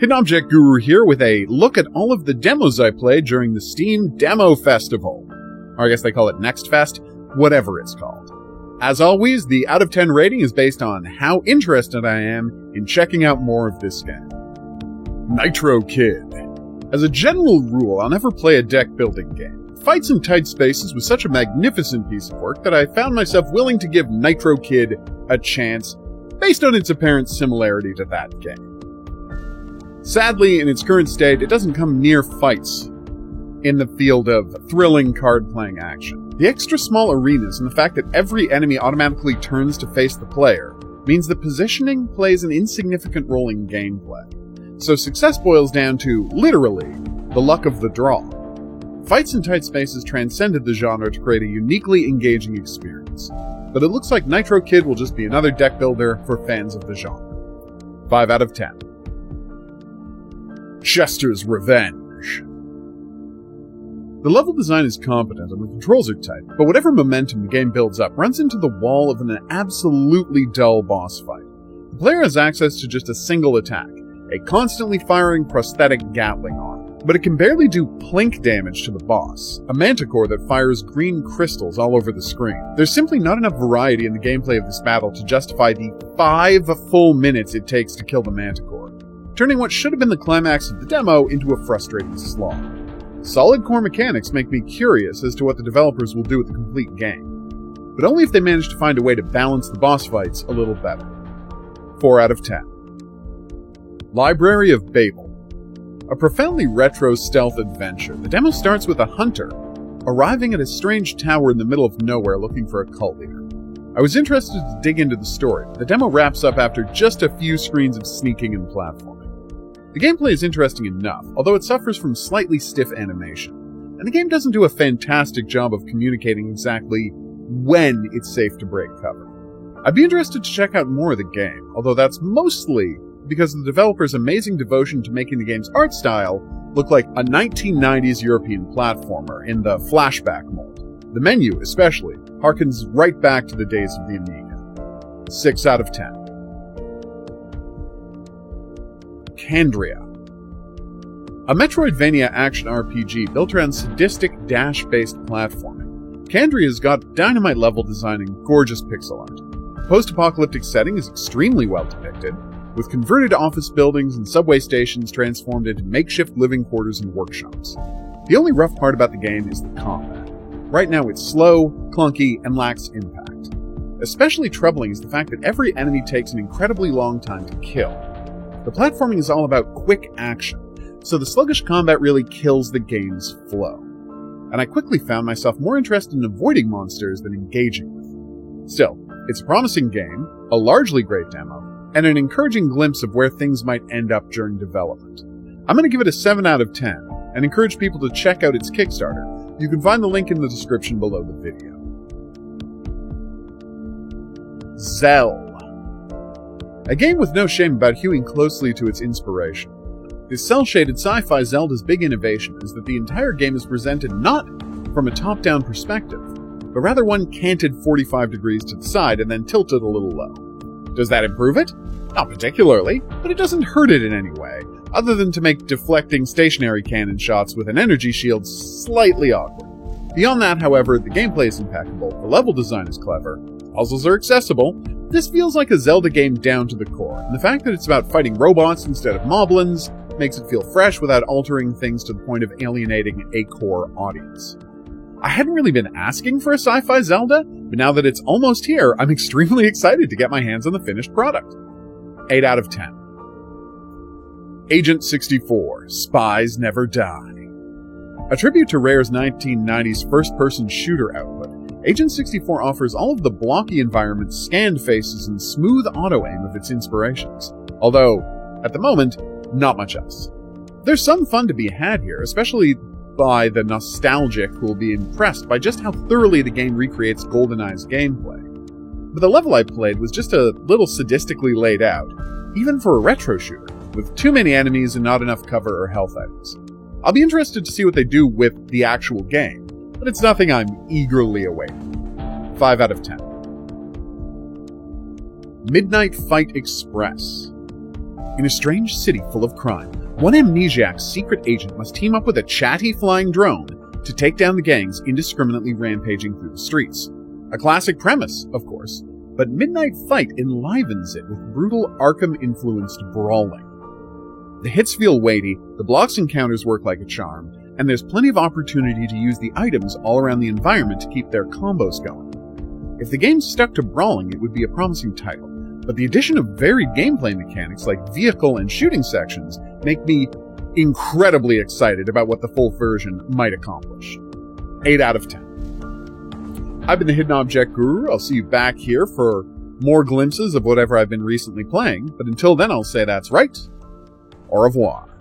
Hidden Object Guru here with a look at all of the demos I played during the Steam Demo Festival. Or I guess they call it Next Fest, whatever it's called. As always, the out of 10 rating is based on how interested I am in checking out more of this game. Nitro Kid. As a general rule, I'll never play a deck building game. Fights in tight spaces was such a magnificent piece of work that I found myself willing to give Nitro Kid a chance based on its apparent similarity to that game. Sadly, in its current state, it doesn't come near fights in the field of thrilling card-playing action. The extra small arenas and the fact that every enemy automatically turns to face the player means that positioning plays an insignificant role in gameplay. So success boils down to, literally, the luck of the draw. Fights in tight spaces transcended the genre to create a uniquely engaging experience. But it looks like Nitro Kid will just be another deck builder for fans of the genre. 5 out of 10. Chester's Revenge. The level design is competent and the controls are tight, but whatever momentum the game builds up runs into the wall of an absolutely dull boss fight. The player has access to just a single attack, a constantly firing prosthetic Gatling arm, but it can barely do plink damage to the boss, a manticore that fires green crystals all over the screen. There's simply not enough variety in the gameplay of this battle to justify the 5 full minutes it takes to kill the manticore, turning what should have been the climax of the demo into a frustrating slog. Solid core mechanics make me curious as to what the developers will do with the complete game, but only if they manage to find a way to balance the boss fights a little better. 4 out of 10. Library of Babel. A profoundly retro stealth adventure, the demo starts with a hunter arriving at a strange tower in the middle of nowhere looking for a cult leader. I was interested to dig into the story, but the demo wraps up after just a few screens of sneaking and platforming. The gameplay is interesting enough, although it suffers from slightly stiff animation, and the game doesn't do a fantastic job of communicating exactly when it's safe to break cover. I'd be interested to check out more of the game, although that's mostly because of the developer's amazing devotion to making the game's art style look like a 1990s European platformer in the flashback mold. The menu, especially, harkens right back to the days of the Amiga. 6 out of 10. Candria. A Metroidvania action RPG built around sadistic dash-based platforming, Candria's got dynamite level design and gorgeous pixel art. The post-apocalyptic setting is extremely well depicted, with converted office buildings and subway stations transformed into makeshift living quarters and workshops. The only rough part about the game is the combat. Right now it's slow, clunky, and lacks impact. Especially troubling is the fact that every enemy takes an incredibly long time to kill. The platforming is all about quick action, so the sluggish combat really kills the game's flow. And I quickly found myself more interested in avoiding monsters than engaging with. Still, it's a promising game, a largely great demo, and an encouraging glimpse of where things might end up during development. I'm going to give it a 7 out of 10, and encourage people to check out its Kickstarter. You can find the link in the description below the video. Zell. A game with no shame about hewing closely to its inspiration. This cel-shaded sci-fi Zelda's big innovation is that the entire game is presented not from a top-down perspective, but rather one canted 45 degrees to the side and then tilted a little low. Does that improve it? Not particularly, but it doesn't hurt it in any way, other than to make deflecting stationary cannon shots with an energy shield slightly awkward. Beyond that, however, the gameplay is impeccable, the level design is clever, puzzles are accessible. This feels like a Zelda game down to the core, and the fact that it's about fighting robots instead of moblins makes it feel fresh without altering things to the point of alienating a core audience. I hadn't really been asking for a sci-fi Zelda, but now that it's almost here, I'm extremely excited to get my hands on the finished product. 8 out of 10. Agent 64, Spies Never Die. A tribute to Rare's 1990s first-person shooter output, Agent 64 offers all of the blocky environments, scanned faces, and smooth auto-aim of its inspirations. Although, at the moment, not much else. There's some fun to be had here, especially by the nostalgic who will be impressed by just how thoroughly the game recreates GoldenEye's gameplay. But the level I played was just a little sadistically laid out, even for a retro shooter, with too many enemies and not enough cover or health items. I'll be interested to see what they do with the actual game, but it's nothing I'm eagerly awaiting. 5 out of 10. Midnight Fight Express. In a strange city full of crime, one amnesiac's secret agent must team up with a chatty flying drone to take down the gangs indiscriminately rampaging through the streets. A classic premise, of course, but Midnight Fight enlivens it with brutal Arkham-influenced brawling. The hits feel weighty, the blocks and counters work like a charm, and there's plenty of opportunity to use the items all around the environment to keep their combos going. If the game stuck to brawling, it would be a promising title, but the addition of varied gameplay mechanics like vehicle and shooting sections make me incredibly excited about what the full version might accomplish. 8 out of 10. I've been the Hidden Object Guru. I'll see you back here for more glimpses of whatever I've been recently playing, but until then I'll say that's right. Au revoir.